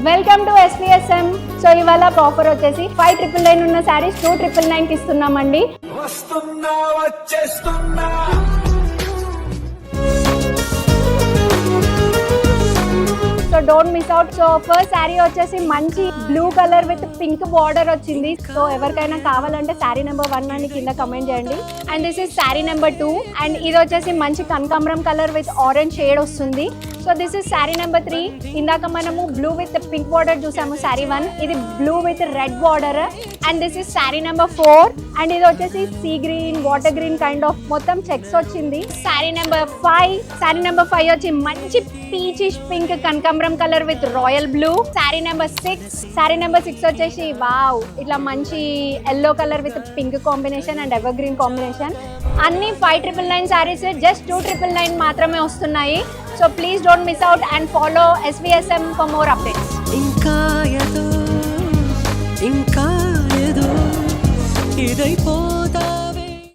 Welcome to SVSM. So ఇవాళ offer వచ్చేసి 5,999 ఉన్న శారీస్ 2,999 కి ఇస్తున్నామండి. వస్తున్నా వచ్చేస్తున్నా. So don't miss out. So first sari వచ్చేసి మంచి blue colour with pink border వచ్చింది. సో ఎవరికైనా కావాలంటే శారీ నెంబర్ 1 అని కింద కమెంట్ చేయండి. And this is sari number 2. And ఇది వచ్చేసి మంచి కనకాంబరం కలర్ విత్ ఆరెంజ్ షేడ్ వస్తుంది. So this is sari number 3. ఇందాక మనము బ్లూ విత్ పింక్ బార్డర్ చూసాము శారీ 1. ఇది blue with red border. And this is sari number 4. And ఇది వచ్చేసి sea green, water green kind of మొత్తం చెక్స్ వచ్చింది. శారీ నెంబర్ 5. శారీ నెంబర్ 5 వచ్చి మంచి పీచిష్ పింక్ కనకాంబరం colour with royal blue. Sari number 6. Sari number 6 వచ్చేసి వావ్ ఇట్లా మంచి yellow colour with pink combination and ever green combination. అన్ని 5,999 శారీస్ జస్ట్ 2,999 మాత్రమే వస్తున్నాయి. So please don't miss out and follow SVSM for more updates. ఇంకా ఏదో ఇదైపోతా